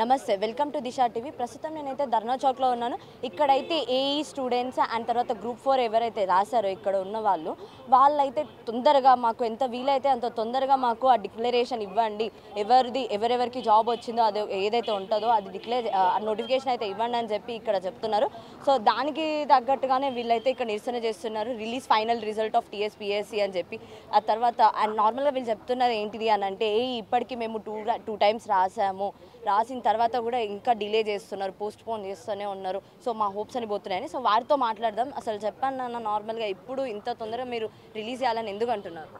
నమస్తే welcome to Disha TV. ప్రస్తుతం నేనైతే ధర్నా చౌక్లో ఉన్నాను. ఇక్కడైతే ఏఈ స్టూడెంట్స్ అండ్ తర్వాత గ్రూప్ 4 ఎవరైతే రాశారో ఇక్కడ ఉన్న వాళ్ళైతే తొందరగా మాకు ఎంత వీలైతే అంత తొందరగా మాకు ఆ డిక్లరేషన్ ఇవ్వండి, ఎవరెవరికి జాబ్ వచ్చిందో అది ఏదైతే ఉంటుందో అది నోటిఫికేషన్ అయితే ఇవ్వండి అని చెప్పి ఇక్కడ చెప్తున్నారు. సో దానికి తగ్గట్టుగానే వీళ్ళైతే ఇక్కడ నిరసన చేస్తున్నారు. Release final result of TSPSC అని చెప్పి ఆ తర్వాత అండ్ నార్మల్గా వీళ్ళు చెప్తున్నారు ఏంటిది అని అంటే ఇప్పటికీ మేము టూ టైమ్స్ రాసిన తర్వాత కూడా ఇంకా డిలే చేస్తున్నారు, పోస్ట్ పోన్ చేస్తూనే ఉన్నారు. సో మా హోప్స్ అని పోతున్నాయని. సో వారితో మాట్లాడదాం. అసలు చెప్పండి అన్న, నార్మల్గా ఇప్పుడు ఇంత తొందరగా మీరు రిలీజ్ చేయాలని ఎందుకు అంటున్నారు?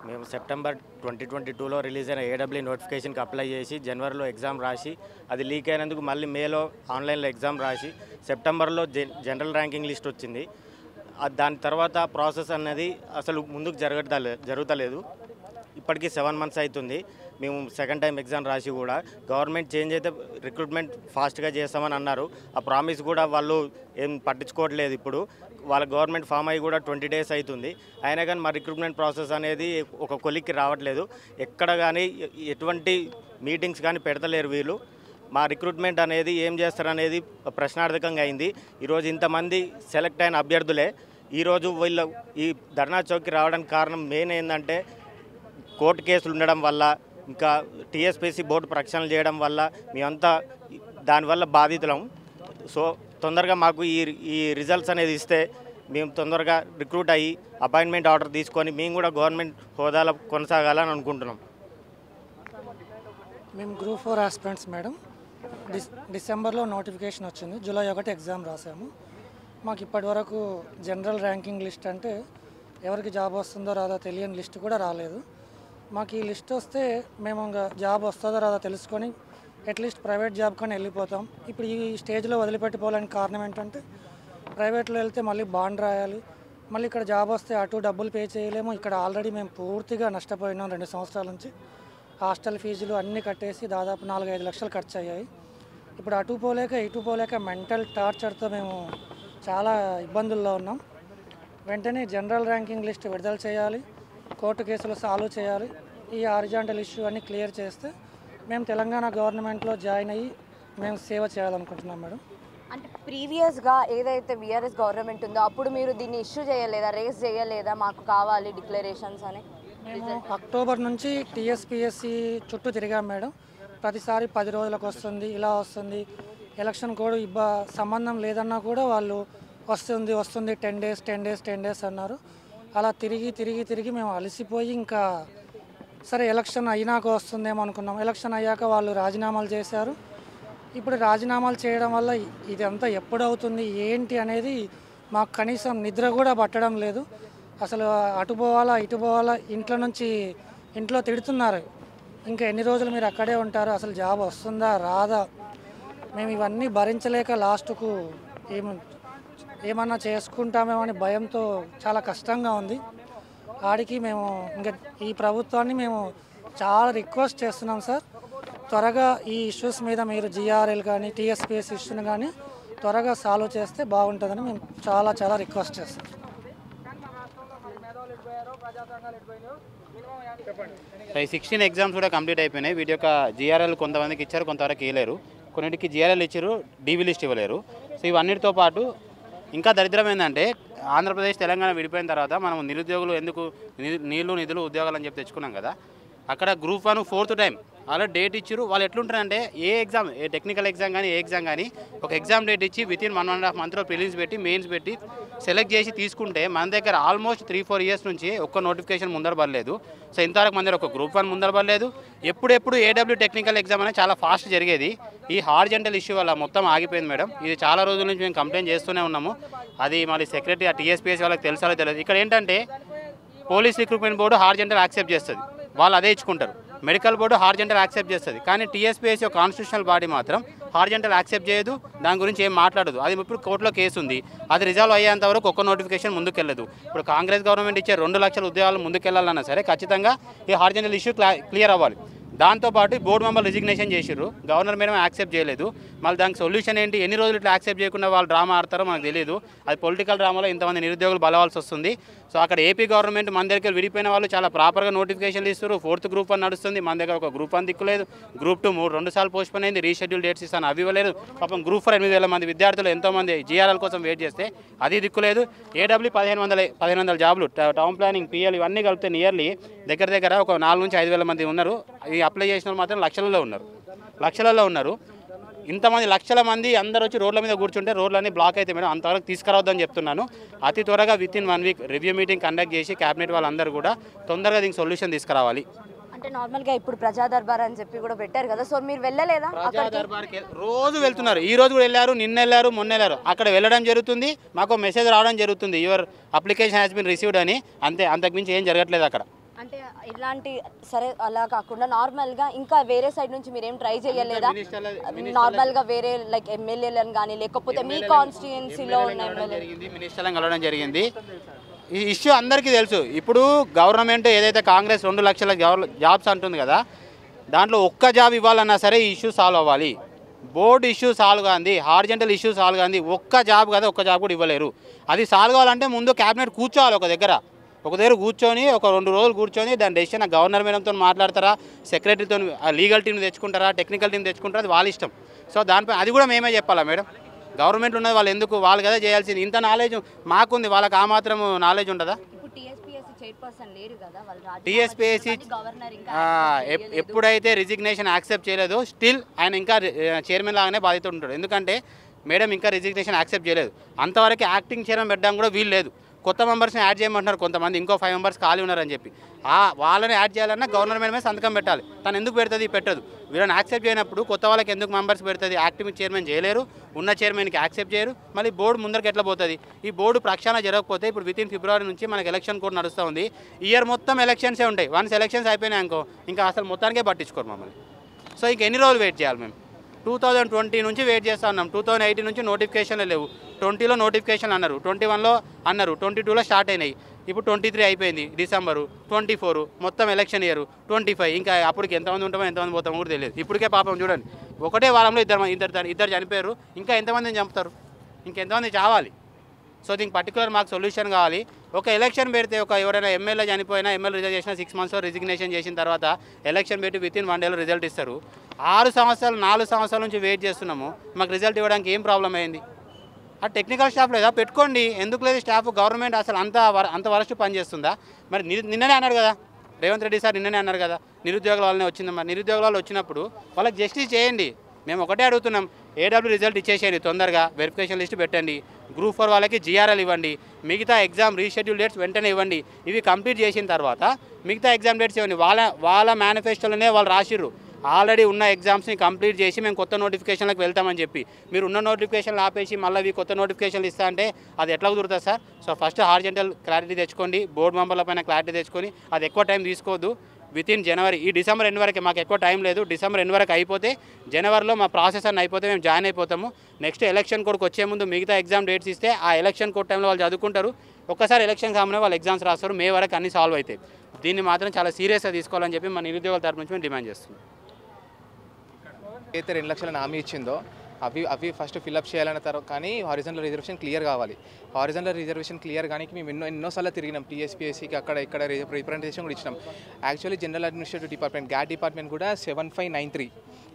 మేము సెప్టెంబర్ 2022లో రిలీజ్ అయిన ఏడబ్ల్యూ నోటిఫికేషన్కి అప్లై చేసి జనవరిలో ఎగ్జామ్ రాసి అది లీక్ అయినందుకు మళ్ళీ మేలో ఆన్లైన్లో ఎగ్జామ్ రాసి సెప్టెంబర్లో జనరల్ ర్యాంకింగ్ లిస్ట్ వచ్చింది. దాని తర్వాత ప్రాసెస్ అనేది అసలు ముందుకు జరుగుతలేదు. ఇప్పటికీ 7 months అవుతుంది. మేము సెకండ్ టైం ఎగ్జామ్ రాసి కూడా గవర్నమెంట్ చేంజ్ అయితే రిక్రూట్మెంట్ ఫాస్ట్గా చేస్తామని అన్నారు. ఆ ప్రామిస్ కూడా వాళ్ళు ఏం పట్టించుకోవట్లేదు. ఇప్పుడు వాళ్ళ గవర్నమెంట్ ఫామ్ అయ్యి కూడా 20 days అవుతుంది. అయినా కానీ మా రిక్రూట్మెంట్ ప్రాసెస్ అనేది ఒక కొలిక్కి రావట్లేదు. ఎక్కడ కానీ ఎటువంటి మీటింగ్స్ కానీ పెడతలేరు వీళ్ళు. మా రిక్రూట్మెంట్ అనేది ఏం చేస్తారనేది ప్రశ్నార్థకంగా అయింది. ఈరోజు ఇంతమంది సెలెక్ట్ అయిన అభ్యర్థులే ఈరోజు వీళ్ళు ఈ ధర్నా చౌక్కి రావడానికి కారణం మెయిన్ ఏంటంటే కోర్టు కేసులు ఉండడం వల్ల, ఇంకా టీఎస్పీఎస్సీ బోర్డు ప్రక్షాళన చేయడం వల్ల మేమంతా దానివల్ల బాధితులం. సో తొందరగా మాకు ఈ రిజల్ట్స్ అనేది ఇస్తే మేము తొందరగా రిక్రూట్ అయ్యి అపాయింట్మెంట్ ఆర్డర్ తీసుకొని మేము కూడా గవర్నమెంట్ హోదాలో కొనసాగాలని అనుకుంటున్నాం. మేము గ్రూప్ 4 ఆస్పిరెంట్స్ మేడం. డిసెంబర్లో నోటిఫికేషన్ వచ్చింది. జూలై 1 ఎగ్జామ్ రాసాము. మాకు ఇప్పటి వరకు జనరల్ ర్యాంకింగ్ లిస్ట్ అంటే ఎవరికి జాబ్ వస్తుందో రాదో తెలియని లిస్ట్ కూడా రాలేదు. మాకు ఈ లిస్ట్ వస్తే మేము ఇంకా జాబ్ వస్తుందో రాదో తెలుసుకొని అట్లీస్ట్ ప్రైవేట్ జాబ్ కానీ వెళ్ళిపోతాం. ఇప్పుడు ఈ స్టేజ్లో వదిలిపెట్టిపోవాలని కారణం ఏంటంటే ప్రైవేట్లో వెళ్తే మళ్ళీ బాండ్ రాయాలి, మళ్ళీ ఇక్కడ జాబ్ వస్తే అటు డబ్బులు పే చేయలేము. ఇక్కడ ఆల్రెడీ మేము పూర్తిగా నష్టపోయినాం. 2 సంవత్సరాల నుంచి హాస్టల్ ఫీజులు అన్నీ కట్టేసి దాదాపు 4-5 లక్షలు ఖర్చు అయ్యాయి. ఇప్పుడు అటు పోలేక ఇటు పోలేక మెంటల్ టార్చర్తో మేము చాలా ఇబ్బందుల్లో ఉన్నాం. వెంటనే జనరల్ ర్యాంకింగ్ లిస్ట్ విడుదల చేయాలి, కోర్టు కేసులు సాల్వ్ చేయాలి. ఈ హారిజాంటల్ ఇష్యూ అన్ని క్లియర్ చేస్తే మేము తెలంగాణ గవర్నమెంట్లో జాయిన్ అయ్యి మేము సేవ చేయాలనుకుంటున్నాం మేడం. అంటే ప్రీవియస్గా ఏదైతే బీఆర్ఎస్ గవర్నమెంట్ ఉందో అప్పుడు మీరు దీన్ని ఇష్యూ చేయలేదా, రేస్ చేయలేదా, మాకు కావాలి డిక్లరేషన్స్ అని? మేము అక్టోబర్ నుంచి టీఎస్పీఎస్సీ చుట్టూ తిరిగాం మేడం. ప్రతిసారి 10 రోజులకు వస్తుంది, ఇలా వస్తుంది, ఎలక్షన్ కోడ్ సంబంధం లేదన్నా కూడా వాళ్ళు వస్తుంది 10 days అన్నారు. అలా తిరిగి మేము అలసిపోయి ఇంకా సరే ఎలక్షన్ అయినాక వస్తుందేమో అనుకున్నాం. ఎలక్షన్ అయ్యాక వాళ్ళు రాజీనామాలు చేశారు. ఇప్పుడు రాజీనామాలు చేయడం వల్ల ఇదంతా ఎప్పుడు అవుతుంది ఏంటి అనేది మాకు కనీసం నిద్ర కూడా పట్టడం లేదు. అసలు అటు పోవాలా ఇటు పోవాలా, ఇంట్లో తిడుతున్నారు. ఇంకా ఎన్ని రోజులు మీరు అక్కడే ఉంటారు, అసలు జాబ్ వస్తుందా రాదా, మేము ఇవన్నీ భరించలేక లాస్ట్కు ఏమన్నా చేసుకుంటామేమో అని భయంతో చాలా కష్టంగా ఉంది. ఆడికి మేము ఇంకా ఈ ప్రభుత్వాన్ని మేము చాలా రిక్వెస్ట్ చేస్తున్నాం సార్, త్వరగా ఈ ఇష్యూస్ మీద మీరు జిఆర్ఎల్ కానీ టీఎస్పీఎస్ ఇష్యూని కానీ త్వరగా సాల్వ్ చేస్తే బాగుంటుందని మేము చాలా రిక్వెస్ట్ చేస్తాం. 16 ఎగ్జామ్స్ కూడా కంప్లీట్ అయిపోయినాయి. వీటి యొక్క జిఆర్ఎల్ కొంతమందికి ఇచ్చారు, కొంతవరకు ఇవ్వలేరు. కొన్నిటికి జిఆర్ఎల్ ఇచ్చారు, డీవీ లిస్ట్ ఇవ్వలేరు. సో ఇవన్నిటితో పాటు ఇంకా దరిద్రం ఏంటంటే ఆంధ్రప్రదేశ్ తెలంగాణ విడిపోయిన తర్వాత మనం నిరుద్యోగులు ఎందుకు నిధులు ఉద్యోగాలు అని చెప్పి తెచ్చుకున్నాం కదా. అక్కడ గ్రూప్ 1 4th టైం అలా డేట్ ఇచ్చారు. వాళ్ళు ఎట్లుంటారంటే ఏ టెక్నికల్ ఎగ్జామ్ కానీ ఏ ఎగ్జామ్ కానీ ఒక ఎగ్జామ్ డేట్ ఇచ్చి వితిన్ 1.5 monthలో ప్రిలిమ్స్ పెట్టి మెయిన్స్ పెట్టి సెలెక్ట్ చేసి తీసుకుంటే మన దగ్గర ఆల్మోస్ట్ 3-4 years నుంచి ఒక్క నోటిఫికేషన్ ముందర పడలేదు. సో ఇంతవరకు మన దగ్గర ఒక గ్రూప్ 1 ముందర పడలేదు. ఎప్పుడు ఏడబ్ల్యూ టెక్నికల్ ఎగ్జామ్ అనేది చాలా ఫాస్ట్ జరిగేది. ఈ హారిజాంటల్ ఇష్యూ వల్ల మొత్తం ఆగిపోయింది మేడం. ఇది చాలా రోజుల నుంచి మేము కంప్లైంట్ చేస్తూనే ఉన్నాము. అది మళ్ళీ సెక్రటరీ ఆ టీఎస్పీఎస్ వాళ్ళకి తెలుసాలో తెలియదు. ఇక్కడ ఏంటంటే police recruitment board horizontal accept చేస్తుంది, వాళ్ళు అదే ఇచ్చుకుంటారు. మెడికల్ బోర్డు హారిజాంటల్ యాక్సెప్ట్ చేస్తుంది, కానీ టీఎస్పీఎస్సీ కాన్స్టిట్యూషనల్ బాడీ మాత్రం హారిజాంటల్ యాక్సెప్ట్ చేయదు, దాని గురించి ఏం మాట్లాడదు. అది ఇప్పుడు కోర్టులో కేసు ఉంది, అది రిజాల్వ్ అయ్యేంత వరకు ఒక్క నోటిఫికేషన్ ముందుకెళ్ళదు. ఇప్పుడు కాంగ్రెస్ గవర్నమెంట్ ఇచ్చే 2 లక్షల ఉద్యోగాలు ముందుకెళ్లాలన్నా సరే ఖచ్చితంగా ఈ హారిజాంటల్ ఇష్యూ క్లియర్ అవ్వాలి. దాంతోపాటు బోర్డు మెంబర్లు రిజిగ్నేషన్ చేసిర్రు, గవర్నర్ మేడం యాక్సెప్ట్ చేయలేదు. మళ్ళీ దానికి సొల్యూషన్ ఏంటి, ఎన్ని రోజులు ఇట్లా యాక్సెప్ట్ చేయకుండా వాళ్ళు డ్రామా ఆడతారో మనకు తెలియదు. అది పొలిటికల్ డ్రామాలో ఇంతమంది నిరుద్యోగులు బలవాల్సి వస్తుంది. సో అక్కడ ఏపీ గవర్నమెంట్ మన దగ్గర విడిపోయిన వాళ్ళు చాలా ప్రాపర్గా నోటిఫికేషన్లు ఇస్తారు. 4th గ్రూప్ 1 నడుస్తుంది, మన దగ్గర ఒక గ్రూప్ 1 దిక్కులేదు. గ్రూప్ 2 2 సార్లు పోస్ట్పోన్ అయింది, రీషెడ్యూల్ డేట్స్ ఇస్తాను అవి ఇవ్వలేదు. పాపం గ్రూప్ 4 8,000 మంది విద్యార్థులు ఎంతోమంది జీఆర్ఎల్ కోసం వెయిట్ చేస్తే అది దిక్కులేదు. ఏడబ్ల్యూ 1,500 జాబులు, టౌన్ ప్లానింగ్, పిఎల్ ఇవన్నీ కలిపితే నియర్లీ దగ్గర ఒక 4,000 నుంచి 5,000 మంది ఉన్నారు. ఈ అప్లై చేసిన వాళ్ళు మాత్రం లక్షలలో ఉన్నారు. ఇంతమంది లక్షల మంది అందరూ వచ్చి రోడ్ల మీద కూర్చుంటే రోడ్లన్నీ బ్లాక్ అయితే మేడం అంతవరకు తీసుకురావద్దని చెప్తున్నాను. అతి త్వరగా within 1 week review meeting conduct చేసి క్యాబినెట్ వాళ్ళందరూ కూడా తొందరగా దీనికి సొల్యూషన్ తీసుకురావాలి. అంటే నార్మల్గా ఇప్పుడు ప్రజా దర్బార్ అని చెప్పి కూడా పెట్టారు కదా, సో మీరు వెళ్ళలేదా? ప్రజా దర్బార్కి రోజు వెళ్తున్నారు, ఈ రోజు కూడా వెళ్ళారు, నిన్న వెళ్ళారు, మొన్న వెళ్ళారు. అక్కడ వెళ్ళడం జరుగుతుంది, మాకు మెసేజ్ రావడం జరుగుతుంది, your application has been received అని. అంతే, అంతకుమించి ఏం జరగట్లేదు అక్కడ. అంటే ఇలాంటి సరే అలా కాకుండా నార్మల్గా ఇంకా వేరే సైడ్ నుంచి మీరేం ట్రై చేయలేదా? నార్మల్గా వేరే లైక్ ఎమ్మెల్యేలను కానీ లేకపోతే మీ కాన్స్టిట్యుయెన్సీలో ఉన్న ఎమ్మెల్యే మినిస్టర్లను కలవడం జరిగింది. ఈ ఇష్యూ అందరికీ తెలుసు. ఇప్పుడు గవర్నమెంట్ ఏదైతే కాంగ్రెస్ 2 లక్షల జాబ్స్ అంటుంది కదా, దాంట్లో ఒక్క జాబ్ ఇవ్వాలన్నా సరే ఈ ఇష్యూ సాల్వ్ అవ్వాలి. బోర్డు ఇష్యూ సాల్వ్ కాంది, హార్జెంటల్ ఇష్యూ సాల్వ్ కాంది, ఒక్క జాబ్ కదా ఒక్క జాబ్ కూడా ఇవ్వలేరు. అది సాల్వ్ కావాలంటే ముందు క్యాబినెట్ కూర్చోవాలి ఒక దగ్గర కూర్చొని ఒక 2 రోజులు కూర్చొని దాని డెసిషన్ గవర్నర్ మేడంతో మాట్లాడతారా, సెక్రటరీతో లీగల్ టీం తెచ్చుకుంటారా, టెక్నికల్ టీం తెచ్చుకుంటారా, అది వాళ్ళ ఇష్టం. సో దానిపై అది కూడా మేమే చెప్పాలా మేడం? గవర్నమెంట్ ఉన్నది వాళ్ళు ఎందుకు, వాళ్ళు కదా చేయాల్సింది. ఇంత నాలెడ్జ్ మాకుంది, వాళ్ళకి ఆ మాత్రం నాలెడ్జ్ ఉండదా? టీఎస్పీఎస్సీ ఎప్పుడైతే రిజిగ్నేషన్ యాక్సెప్ట్ చేయలేదో స్టిల్ ఆయన ఇంకా చైర్మన్ లాగానే బాధ్యత ఉంటాడు. ఎందుకంటే మేడం ఇంకా రిజిగ్నేషన్ యాక్సెప్ట్ చేయలేదు, అంతవరకు యాక్టింగ్ చైర్మన్ పెట్టడం కూడా వీలు లేదు. కొత్త మెంబర్స్ని యాడ్ చేయమంటున్నారు, కొంతమంది ఇంకో 5 మెంబర్స్ ఖాళీ ఉన్నారని చెప్పి. వాళ్ళని యాడ్ చేయాలన్నా గవర్నమెంట్ మీద సంతకం పెట్టాలి. తను ఎందుకు పెడుతుంది? పెట్టదు. వీళ్ళని యాక్సెప్ట్ చేయనప్పుడు కొత్త వాళ్ళకి ఎందుకు మెంబర్స్ పెడుతుంది? యాక్టివ్ చైర్మన్ చేయలేరు, ఉన్న చైర్మన్కి యాక్సెప్ట్ చేయరు. మళ్ళీ బోర్డు ముందరికి ఎట్లా పోతుంది? ఈ బోర్డు ప్రక్షాళన జరగకపోతే ఇప్పుడు వితిన్ ఫిబ్రవరి నుంచి మనకి ఎలక్షన్ కోడ్ నడుస్తూ ఉంది. ఇయర్ మొత్తం ఎలక్షన్సే ఉంటాయి. వన్స్ ఎలక్షన్స్ అయిపోయినాయి అనుకో ఇంకా అసలు మొత్తానికే పట్టించుకోరు మమ్మల్ని. సో ఇంక ఎన్ని రోజులు వెయిట్ చేయాలి మేము? 2020 నుంచి వెయిట్ చేస్తూ ఉన్నాం. 2018 నుంచి నోటిఫికేషన్లు లేవు, 20లో నోటిఫికేషన్ అన్నారు, 21లో అన్నారు, 22లో స్టార్ట్ అయినాయి, ఇప్పుడు 23 అయిపోయింది, డిసెంబరు, 24 మొత్తం ఎలక్షన్ ఇయర్, 25 ఇంకా అప్పటికి ఎంతమంది ఉంటామో ఎంతమంది పోతామో కూడా తెలియదు. ఇప్పటికే పాపం చూడండి, ఒకటే వారంలో ఇద్దరు చనిపోయారు, ఇంకా ఎంతమందిని చంపుతారు, ఇంకెంతమంది చావాలి? సో దీనికి పర్టికులర్ మాకు సొల్యూషన్ కావాలి. ఒక ఎలక్షన్ పెడితే ఎవరైనా ఎమ్మెల్యే చనిపోయినా, ఎమ్మెల్యే రిజైన్ చేసినా 6 మంత్స్లో రిజిగ్నేషన్ చేసిన తర్వాత ఎలక్షన్ పెట్టి వితిన్ 1 డేలో రిజల్ట్ ఇస్తారు. 4 సంవత్సరాల నుంచి వెయిట్ చేస్తున్నాము, మాకు రిజల్ట్ ఇవ్వడానికి ఏం ప్రాబ్లం అయింది? ఆ టెక్నికల్ స్టాఫ్ లేదా పెట్టుకోండి, ఎందుకు లేదు స్టాఫ్? గవర్నమెంట్ అసలు అంత వరస్ట్ పని చేస్తుందా? మరి నిన్ననే అన్నారు కదా రేవంత్ రెడ్డి సార్, నిన్ననే అన్నారు కదా నిరుద్యోగుల వాళ్ళనే వచ్చింది. మరి నిరుద్యోగుల వాళ్ళు వచ్చినప్పుడు వాళ్ళకి జస్టిస్ చేయండి. మేము ఒకటే అడుగుతున్నాం, ఏడబ్ల్యూ రిజల్ట్ ఇచ్చేసేయండి, తొందరగా వెరిఫికేషన్ లిస్ట్ పెట్టండి, గ్రూప్ 4 వాళ్ళకి జీఆర్ఎల్ ఇవ్వండి, మిగతా ఎగ్జామ్ రీషెడ్యూల్ డేట్స్ వెంటనే ఇవ్వండి. ఇవి కంప్లీట్ చేసిన తర్వాత మిగతా ఎగ్జామ్ డేట్స్ ఇవ్వండి. వాళ్ళ మేనిఫెస్టోలోనే వాళ్ళు రాసిర్రు, ఆల్రెడీ ఉన్న ఎగ్జామ్స్ని కంప్లీట్ చేసి మేము కొత్త నోటిఫికేషన్లకు వెళ్తామని చెప్పి. మీరు ఉన్న నోటిఫికేషన్లు ఆపేసి మళ్ళీ కొత్త నోటిఫికేషన్లు ఇస్తా అంటే అది ఎట్లా కుదురుతుంది sir? So first horizontal clarity తెచ్చుకోండి, బోర్డు మెంబర్ల పైన క్లారిటీ తెచ్చుకొని, అది ఎక్కువ టైం తీసుకోవద్దు. వితిన్ జనవరి, ఈ డిసెంబర్ ఎండ్ వరకు మాకు ఎక్కువ టైం లేదు, డిసెంబర్ ఎండ్ వరకు అయిపోతే జనవరిలో మా ప్రాసెస్ అన్నీ అయిపోతే మేము జాయిన్ అయిపోతాము. నెక్స్ట్ ఎలక్షన్ కోడ్కి వచ్చే ముందు మిగతా ఎగ్జామ్ డేట్స్ ఇస్తే ఆ ఎలక్షన్ కోడ్ టైంలో వాళ్ళు చదువుకుంటారు. ఒక్కసారి ఎలక్షన్ కామనే వాళ్ళు ఎగ్జామ్స్ రాస్తారు, మే వరకు అన్ని సాల్వ్ అవుతాయి. దీన్ని మాత్రం చాలా సీరియస్గా తీసుకోవాలని చెప్పి మన నిరుద్యోగుల తరపు నుంచి మేము డిమాండ్ చేస్తున్నాం. అయితే 2 లక్షల హామీ ఇచ్చిందో అవి ఫస్ట్ ఫిల్అప్ చేయాలన్న తర్వాత, కానీ హారిజనల్ రిజర్వేషన్ క్లియర్ కావాలి. హారిజనల్ రిజర్వేషన్ క్లియర్ కానీ మేము ఎన్నోసార్లు తిరిగినాం, టీఎస్పీఎస్సీకి అక్కడ ఇక్కడ రిప్రజెంటేషన్ కూడా ఇచ్చినాం. యాక్చువల్లీ జనరల్ అడ్మినిస్ట్రేటివ్ డిపార్ట్మెంట్ గ్యాట్ డిపార్ట్మెంట్ కూడా 7593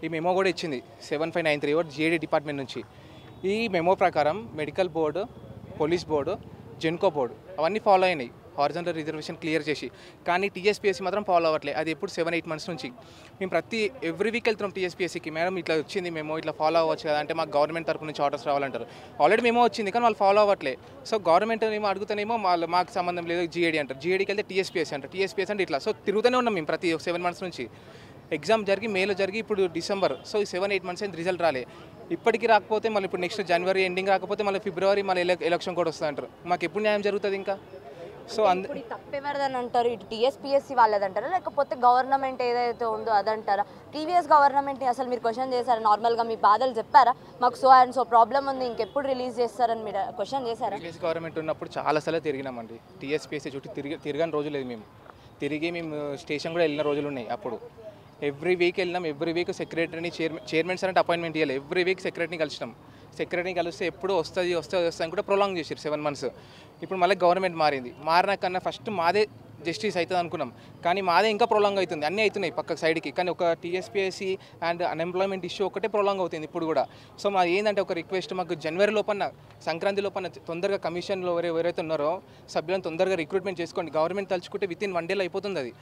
ఈ మెమో కూడా ఇచ్చింది, 7593 జీఏడీ డిపార్ట్మెంట్ నుంచి. ఈ మెమో ప్రకారం medical board, police board, Genco board అవన్నీ ఫాలో అయినాయి హారిజనల్ రిజర్వేషన్ క్లియర్ చేసి. కానీ టీఎస్పీఎస్సీ మాత్రం ఫాలో అవ్వట్లేదు. అది ఎప్పుడు 7-8 మంత్స్ నుంచి మేము ఎవ్రీ వీక్ వెళ్తున్నాం టీఎస్పీఎస్సీకి. మేడం ఇట్లా వచ్చింది మేము ఇట్లా ఫాలో అవ్వచ్చు కదా అంటే, మాకు గవర్నమెంట్ తరపు నుంచి ఆర్డర్స్ రావాలంటారు. ఆల్రెడీ మేము వచ్చింది కానీ వాళ్ళు ఫాలో అవ్వట్లేదు. సో గవర్నమెంట్ ఏమో అడుగుతానేమో మాకు సంబంధం లేదు జీఏడీ అంటారు, జీఏడీకి వెళ్తే టీఎస్పీఎస్సీ అంటారు, టీఎస్పీఎస్సీ అంటే ఇట్లా. సో తిరుగుతూనే ఉన్నాం మేము ప్రతి 7 మంత్స్ నుంచి. ఎగ్జామ్ జరిగి మేలో జరిగి ఇప్పుడు డిసెంబర్, సో ఈ 7-8 మంత్స్ అయింది, రిజల్ట్ రాలే. ఇప్పటికీ రాకపోతే మళ్ళీ ఇప్పుడు నెక్స్ట్ జనవరి ఎండింగ్ రాకపోతే మళ్ళీ ఫిబ్రవరి మళ్ళీ ఎలక్షన్ కూడా వస్తుంది అంటారు. మాకు ఎప్పుడు న్యాయం జరుగుతుంది ఇంకా? సో ఇప్పుడు తప్పెవరిదని అంటారు? ఇటు టీఎస్పీఎస్సీ వాళ్ళదంటారా లేకపోతే గవర్నమెంట్ ఏదైతే ఉందో అదంటారా? ప్రీవియస్ గవర్నమెంట్ని అసలు మీరు క్వశ్చన్ చేశారా? నార్మల్గా మీ బాధలు చెప్పారా? మాకు సో అండ్ సో ప్రాబ్లం ఉంది, ఇంకెప్పుడు రిలీజ్ చేస్తారని మీరు క్వశ్చన్ చేశారా? ప్రీవియస్ గవర్నమెంట్ ఉన్నప్పుడు చాలాసార్లు తిరిగినామండి, టీఎస్పీఎస్సీ చుట్టూ తిరగని రోజు లేదు. మేము స్టేషన్ కూడా వెళ్ళిన రోజులు ఉన్నాయి. అప్పుడు ఎవ్రీ వీక్ వెళ్ళినాం, ఎవ్రీ వీక్ సెక్రటరీని చైర్మన్స్ అంటే అపాయింట్మెంట్ ఇవ్వాలి, ఎవ్రీ వీక్ సెక్రటరీని కలిసినాం. సెక్రటరీని కలిస్తే ఎప్పుడు వస్తుంది అని కూడా ప్రొలాంగ్ చేశారు 7 months. ఇప్పుడు మళ్ళీ గవర్నమెంట్ మారింది, మారిన కన్నా ఫస్ట్ మాదే జస్టిస్ అవుతుంది అనుకున్నాం, కానీ మాదే ఇంకా ప్రొలాంగ్ అవుతుంది. అన్నీ అవుతున్నాయి పక్క సైడ్కి, కానీ ఒక టీఎస్పీఎస్సీ అండ్ అన్ఎంప్లాయ్మెంట్ ఇష్యూ ఒకటే ప్రొలాంగ్ అవుతుంది ఇప్పుడు కూడా. సో మాది ఏంటంటే ఒక రిక్వెస్ట్, మాకు జనవరి లోపల సంక్రాంతి లోపల తొందరగా కమిషన్లో ఎవరైతే ఉన్నారో సభ్యులను తొందరగా రిక్రూట్మెంట్ చేసుకోండి. గవర్నమెంట్ తలుచుకుంటే వితిన్ 1 day అయిపోతుంది అది.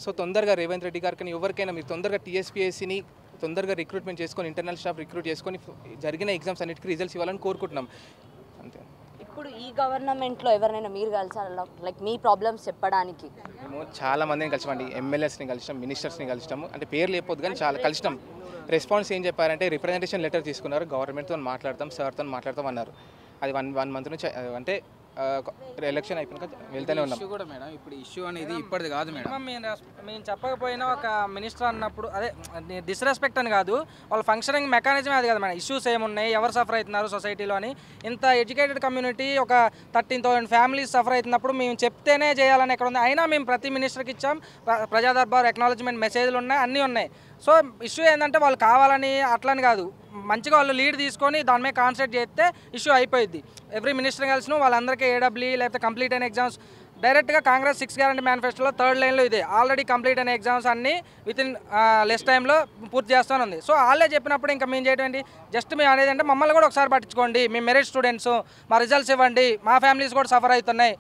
సో తొందరగా రేవంత్ రెడ్డి గారు కానీ ఎవరికైనా మీరు తొందరగా టీఎస్పీఎస్సీని తొందరగా రిక్రూట్మెంట్ చేసుకొని ఇంటర్నల్ స్టాఫ్ రిక్రూట్ చేసుకొని జరిగిన ఎగ్జామ్స్ అన్నిటికీ రిజల్ట్స్ ఇవ్వాలని కోరుకుంటున్నాం. అంతే. ఇప్పుడు ఈ గవర్నమెంట్లో ఎవరినైనా మీరు కలిసారా, లైక్ మీ ప్రాబ్లమ్స్ చెప్పడానికి? మేము చాలా మందిని కలిసామండి, ఎమ్మెల్యేస్ని కలిసినాం, మినిస్టర్స్ని కలిసినాము, అంటే పేర్లు చెప్పొద్దు కానీ చాలా కలిసినాం. రెస్పాన్స్ ఏం చెప్పారంటే రిప్రజెంటేషన్ లెటర్ తీసుకున్నారు, గవర్నమెంట్తో మాట్లాడతాం, సార్తో మాట్లాడతాం అన్నారు. అది వన్ మంత్ నుంచి అంటే ఎలక్షన్ అయిపోయినాక వెళ్తూనే ఉన్నాం. ఇష్యూ కూడా మేడం, ఇప్పుడు ఇష్యూ అనేది ఇప్పటిది కాదు మేడం. మేము చెప్పకపోయినా ఒక మినిస్టర్ అన్నప్పుడు అదే డిస్రెస్పెక్ట్ అని కాదు, వాళ్ళ ఫంక్షనింగ్ మెకానిజమే అది కదా మేడం. ఇష్యూస్ ఏమున్నాయి, ఎవరు సఫర్ అవుతున్నారు సొసైటీలో అని. ఇంత ఎడ్యుకేటెడ్ కమ్యూనిటీ ఒక 13,000 ఫ్యామిలీస్ సఫర్ అవుతున్నప్పుడు మేము చెప్తేనే చేయాలని ఎక్కడ ఉంది. అయినా మేము ప్రతి మినిస్టర్కి ఇచ్చాం, ప్రజా దర్బార్ అక్నాలజ్మెంట్ మెసేజ్లు ఉన్నాయి, అన్నీ ఉన్నాయి. సో ఇష్యూ ఏంటంటే వాళ్ళు కావాలని అట్లని కాదు, మంచిగా వాళ్ళు లీడ్ తీసుకొని దాని మీద కాన్సన్ట్రేట్ చేస్తే ఇష్యూ అయిపోయింది. ఎవ్రీ మినిస్టర్ కలిసిన వాళ్ళందరికీ ఏడబ్ల్యూ లేకపోతే కంప్లీట్ అయిన ఎగ్జామ్స్ డైరెక్ట్గా కాంగ్రెస్ 6 గ్యారంటీ మేనిఫెస్టోలో 3rd లైన్లో ఇదే ఆల్రెడీ కంప్లీట్ అయిన ఎగ్జామ్స్ అన్నీ వితిన్ లెస్ టైంలో పూర్తి చేస్తానుంది. సో వాళ్ళే చెప్పినప్పుడు ఇంకా మేము చేయడం ఏంటి, జస్ట్ మేము అనేది అంటే మమ్మల్ని కూడా ఒకసారి పట్టించుకోండి, మేము మెరిట్ స్టూడెంట్స్, మా రిజల్ట్స్ ఇవ్వండి, మా ఫ్యామిలీస్ కూడా సఫర్ అవుతున్నాయి.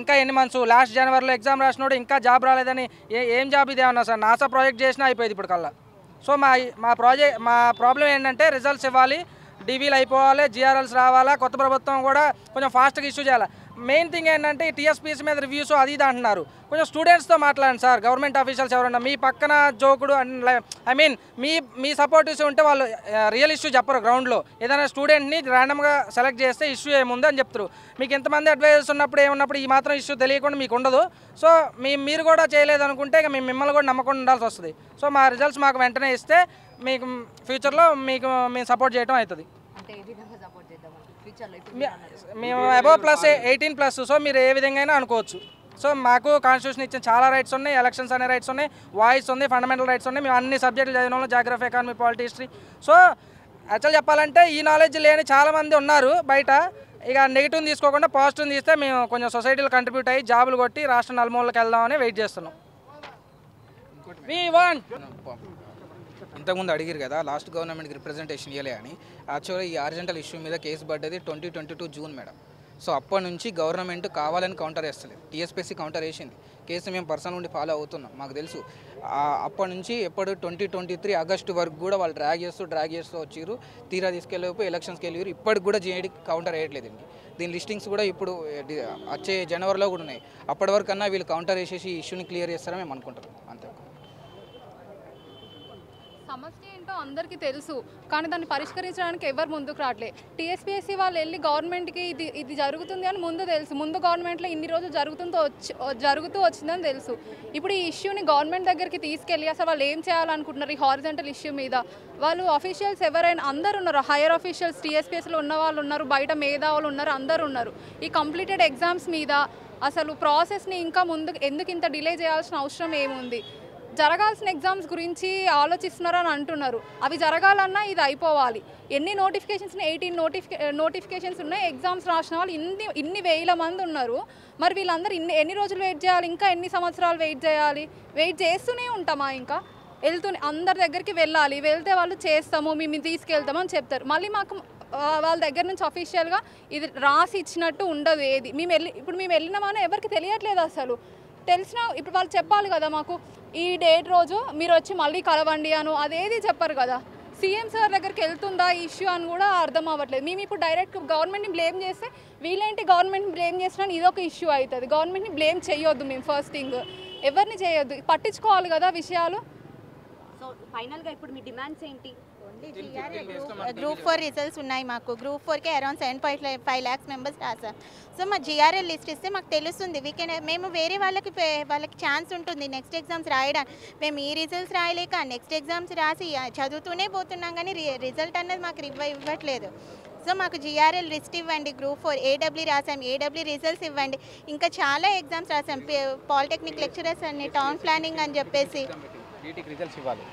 ఇంకా ఎన్ని మంత్స్, లాస్ట్ జనవరిలో ఎగ్జామ్ రాసినోడు ఇంకా జాబ్ రాలేదని ఏం జాబ్ ఇది ఏమన్నా సార్, నాసా ప్రాజెక్ట్ చేసినా అయిపోయింది ఇప్పుడు కల్లా. సో మా ప్రాబ్లం ఏంటంటే రిజల్ట్స్ ఇవ్వాలి, డివీలు అయిపోవాలి, జిఆర్ఎల్స్ రావాలా, కొత్త ప్రభుత్వం కూడా కొంచెం ఫాస్ట్గా ఇష్యూ చేయాలి. మెయిన్ థింగ్ ఏంటంటే ఈ టీఎస్పీఎస్ మీద రివ్యూస్ అది ఇది అంటున్నారు, కొంచెం స్టూడెంట్స్తో మాట్లాడండి సార్. గవర్నమెంట్ ఆఫీషియల్స్ ఎవరన్నా మీ పక్కన జోకుడు ఐ మీన్ మీ సపోర్టివ్స్ ఉంటే వాళ్ళు రియల్ ఇష్యూ చెప్పరు. గ్రౌండ్లో ఏదైనా స్టూడెంట్ని ర్యాండమ్గా సెలెక్ట్ చేస్తే ఇష్యూ ఏముంది అని చెప్తారు. మీకు ఎంతమంది అడ్వైజర్స్ ఉన్నప్పుడు ఏమున్నప్పుడు ఈ మాత్రం ఇష్యూ తెలియకుండా మీకు ఉండదు. సో మీరు కూడా చేయలేదనుకుంటే ఇక మిమ్మల్ని కూడా నమ్మకుండా ఉండాల్సి వస్తుంది. సో మా రిజల్ట్స్ మాకు వెంటనే ఇస్తే మీకు ఫ్యూచర్లో మేము సపోర్ట్ చేయడం అవుతుంది. మేము అబోవ్ ప్లస్ 18+, సో మీరు ఏ విధంగా అయినా అనుకోవచ్చు. సో మాకు కాన్స్టిట్యూషన్ ఇచ్చిన చాలా రైట్స్ ఉన్నాయి, ఎలక్షన్స్ అనే రైట్స్ ఉన్నాయి, వాయిస్ ఉంది, ఫండమెంటల్ రైట్స్ ఉన్నాయి. మేము అన్ని సబ్జెక్టులు చదివిన వాళ్ళు, geography, economy, polity, history. So actual చెప్పాలంటే ఈ నాలెడ్జ్ లేని చాలామంది ఉన్నారు బయట. ఇక నెగిటివ్ తీసుకోకుండా పాజిటివ్ తీస్తే మేము కొంచెం సొసైటీలో కంట్రిబ్యూట్ అయ్యి జాబులు కొట్టి రాష్ట్ర నలుమూలకి వెళ్దామని వెయిట్ చేస్తున్నాం. ఇంతకుముందు అడిగారు కదా లాస్ట్ గవర్నమెంట్కి రిప్రజెంటేషన్ ఇవ్వలే అని. యాక్చువల్గా ఈ ఆర్జెంటల్ ఇష్యూ మీద కేసు పడ్డది 2022 జూన్ మేడం. సో అప్పటి నుంచి గవర్నమెంట్ కావాలని కౌంటర్ వేస్తలేదు, టీఎస్పీఎస్సీ కౌంటర్ వేసింది. కేసు మేము పర్సనల్ నుండి ఫాలో అవుతున్నాం, మాకు తెలుసు. అప్పటి నుంచి ఎప్పుడు 2023 ఆగస్టు వరకు కూడా వాళ్ళు డ్రాగ్ చేస్తూ వచ్చారు. తీరా తీసుకెళ్ళిపోయి ఎలక్షన్స్కి వెళ్ళారు. ఇప్పటికి కూడా జేఏడీ కౌంటర్ వేయట్లేదు. దీని లిస్టింగ్స్ కూడా ఇప్పుడు వచ్చే జనవరిలో కూడా ఉన్నాయి. అప్పటి వరకు కన్నా వీళ్ళు కౌంటర్ వేసేసి ఇష్యూని క్లియర్ చేస్తారని మేము అనుకుంటాం. అంతే. సమస్య ఏంటో అందరికీ తెలుసు, కానీ దాన్ని పరిష్కరించడానికి ఎవరు ముందుకు రావట్లే. టీఎస్పీఎస్సీ వాళ్ళు వెళ్ళి గవర్నమెంట్కి ఇది జరుగుతుంది అని ముందు తెలుసు, ముందు గవర్నమెంట్లో ఇన్ని రోజులు జరుగుతూ వచ్చిందని తెలుసు. ఇప్పుడు ఈ ఇష్యూని గవర్నమెంట్ దగ్గరికి తీసుకెళ్ళి అసలు వాళ్ళు ఏం చేయాలనుకుంటున్నారు ఈ హారిజంటల్ ఇష్యూ మీద. వాళ్ళు అఫీషియల్స్ ఎవరైనా అందరు ఉన్నారు, హైయర్ అఫీషియల్స్ టీఎస్పీఎస్సీలో ఉన్న వాళ్ళు ఉన్నారు, బయట మేధావులు ఉన్నారు, అందరు ఉన్నారు. ఈ కంప్లీటెడ్ ఎగ్జామ్స్ మీద అసలు ప్రాసెస్ని ఇంకా ముందుకు ఎందుకు ఇంత డిలే చేయాల్సిన అవసరం ఏముంది? జరగాల్సిన ఎగ్జామ్స్ గురించి ఆలోచిస్తున్నారు అని అంటున్నారు. అవి జరగాలన్నా ఇది అయిపోవాలి. ఎన్ని నోటిఫికేషన్స్ 18 నోటిఫికేషన్స్ ఉన్నాయి. ఎగ్జామ్స్ రాసిన వాళ్ళు ఇన్ని వేల మంది ఉన్నారు. మరి వీళ్ళందరూ ఎన్ని రోజులు వెయిట్ చేయాలి, ఇంకా ఎన్ని సంవత్సరాలు వెయిట్ చేయాలి? వెయిట్ చేస్తూనే ఉంటామా? ఇంకా అందరి దగ్గరికి వెళ్ళాలి, వెళ్తే వాళ్ళు చేస్తాము, మేము తీసుకెళ్తాము అని చెప్తారు. మళ్ళీ మాకు వాళ్ళ దగ్గర నుంచి అఫీషియల్గా ఇది రాసి ఇచ్చినట్టు ఉండదు ఏది. ఇప్పుడు మేము వెళ్ళినామని ఎవరికి తెలియట్లేదు అసలు. తెలిసిన ఇప్పుడు వాళ్ళు చెప్పాలి కదా మాకు ఈ డేట్ రోజు మీరు వచ్చి మళ్ళీ కలవండి అను, అదేది చెప్పరు కదా. సీఎం సార్ దగ్గరికి వెళ్తుందా ఈ ఇష్యూ అని కూడా అర్థం అవ్వట్లేదు. మేము ఇప్పుడు డైరెక్ట్ గవర్నమెంట్ని బ్లేమ్ చేస్తే వీళ్ళేంటి గవర్నమెంట్ని బ్లేమ్ చేసినా ఇదొక ఇష్యూ అవుతుంది. గవర్నమెంట్ని బ్లేమ్ చేయొద్దు, మేము ఫస్ట్ థింగ్ ఎవరిని చేయొద్దు, పట్టించుకోవాలి కదా విషయాలు. సో ఫైనల్గా ఇప్పుడు మీ డిమాండ్స్ ఏంటి? గ్రూప్ 4 రిజల్ట్స్ ఉన్నాయి మాకు. గ్రూప్ 4కి అరౌండ్ 7.5 lakhs మెంబర్స్ రాశారు. సో మా జిఆర్ఎల్ లిస్ట్ ఇస్తే మాకు తెలుస్తుంది. మేము వేరే వాళ్ళకి ఛాన్స్ ఉంటుంది నెక్స్ట్ ఎగ్జామ్స్ రాయడానికి. మేము ఈ రిజల్ట్స్ రాయలేక నెక్స్ట్ ఎగ్జామ్స్ రాసి చదువుతూనే పోతున్నాం, కానీ రిజల్ట్ అన్నది మాకు ఇవ్వట్లేదు. సో మాకు జిఆర్ఎల్ లిస్ట్ ఇవ్వండి. గ్రూప్ 4 ఏడబ్ల్యూ రాసాం, ఏడబ్ల్యూ రిజల్ట్స్ ఇవ్వండి. ఇంకా చాలా ఎగ్జామ్స్ రాసాం, పాలిటెక్నిక్ లెక్చరర్స్ అని, టౌన్ ప్లానింగ్ అని చెప్పేసి టీటీకి రిజల్ట్స్ ఇవ్వాలి.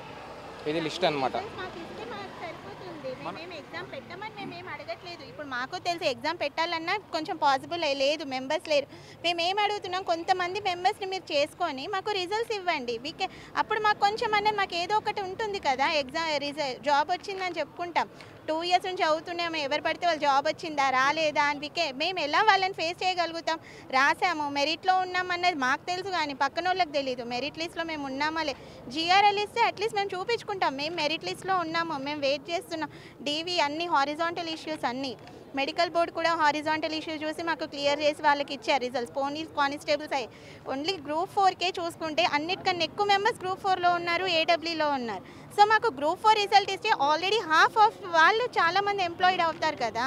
ఇది లిస్ట్ అనమాట. మాకు ఇస్తే మాకు సరిపోతుంది. మేము ఎగ్జామ్ పెట్టమని మేమేం అడగట్లేదు. ఇప్పుడు మాకు తెలిసి ఎగ్జామ్ పెట్టాలన్నా కొంచెం పాసిబుల్ లేదు, మెంబర్స్ లేరు. మేము ఏం అడుగుతున్నాం, కొంతమంది మెంబర్స్ని మీరు చేసుకొని మాకు రిజల్ట్స్ ఇవ్వండి. అప్పుడు మాకు కొంచెం అనేది మాకు ఏదో ఒకటి ఉంటుంది కదా, జాబ్ వచ్చిందని చెప్పుకుంటాం. 2 years నుంచి చదువుతున్నాము, ఎవరు పడితే వాళ్ళు జాబ్ వచ్చిందా రాలేదా అని మేము ఎలా వాళ్ళని ఫేస్ చేయగలుగుతాం? రాసాము, మెరిట్లో ఉన్నామన్నది మాకు తెలుసు, కానీ పక్కన వాళ్ళకి తెలియదు మెరిట్ లిస్ట్లో మేము ఉన్నామా లే. జిఆర్ఎల్ ఇస్తే అట్లీస్ట్ మేము చూపించుకుంటాం మేము మెరిట్ లిస్ట్లో ఉన్నాము, మేము వెయిట్ చేస్తున్నాం. డీవీ అన్ని హారిజాంటల్ ఇష్యూస్ అన్నీ, మెడికల్ బోర్డు కూడా హారిజాంటల్ ఇష్యూ చూసి మాకు క్లియర్ చేసి వాళ్ళకి ఇచ్చారు రిజల్ట్స్. పోలీస్ కానిస్టేబుల్స్ అయ్యి ఓన్లీ గ్రూప్ 4కే చూసుకుంటే అన్నిటికన్నా ఎక్కువ మెంబర్స్ గ్రూప్ 4లో ఉన్నారు, ఏడబ్ల్యూలో ఉన్నారు. సో మాకు గ్రూప్ 4 రిజల్ట్ ఇస్తే ఆల్రెడీ హాఫ్ ఆఫ్ వాళ్ళు చాలామంది ఎంప్లాయిడ్ అవుతారు కదా.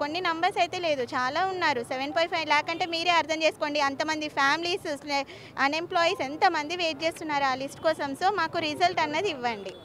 కొన్ని నంబర్స్ అయితే లేదు, చాలా ఉన్నారు. 7.5 lakh అంటే మీరే అర్థం చేసుకోండి, అంతమంది ఫ్యామిలీస్ అన్ఎంప్లాయీస్ ఎంతమంది వెయిట్ చేస్తున్నారు ఆ లిస్ట్ కోసం. సో మాకు రిజల్ట్ అన్నది ఇవ్వండి.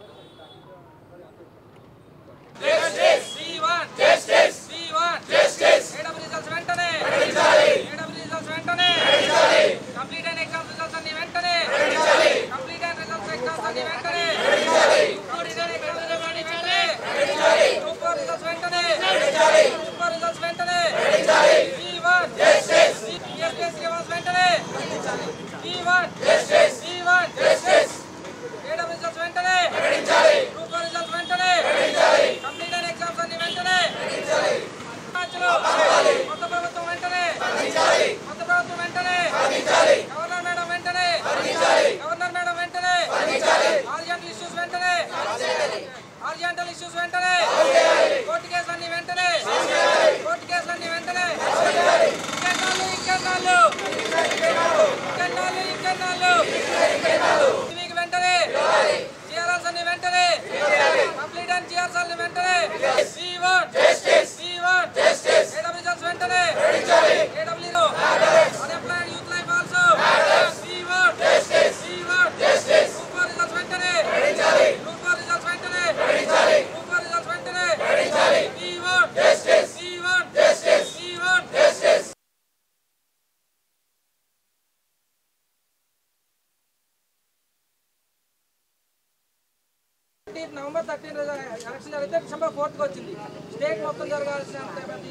November 13 ఎలక్షన్ జరిగితే December 4th వచ్చింది. స్టేట్ మొత్తం జరగాల్సిన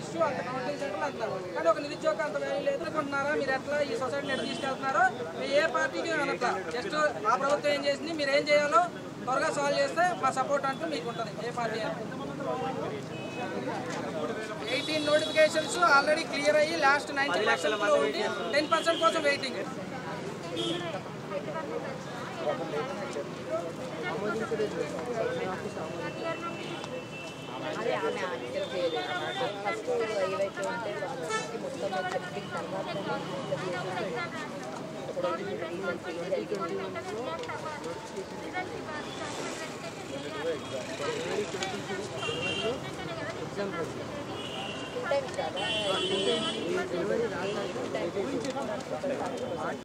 ఇష్యూ అంత కౌంటింగ్ సెంటర్లు అంటారు. కానీ ఒక నిరుద్యోగం అంత వాల్యూ లేదు అనుకుంటున్నారా? మీరు ఎట్లా ఈ సొసైటీని ఎట్లా తీసుకెళ్తున్నారో మీ ఏ పార్టీకి అనట్లా. జస్ట్ ఆ ప్రభుత్వం ఏం చేసింది, మీరు ఏం చేయాలో త్వరగా సాల్వ్ చేస్తే మా సపోర్ట్ అంటూ మీకు ఉంటుంది. ఏ పార్టీ అంటే 18 నోటిఫికేషన్స్ ఆల్రెడీ క్లియర్ అయ్యి లాస్ట్ 90% ఉండి 10% కోసం వెయిటింగ్.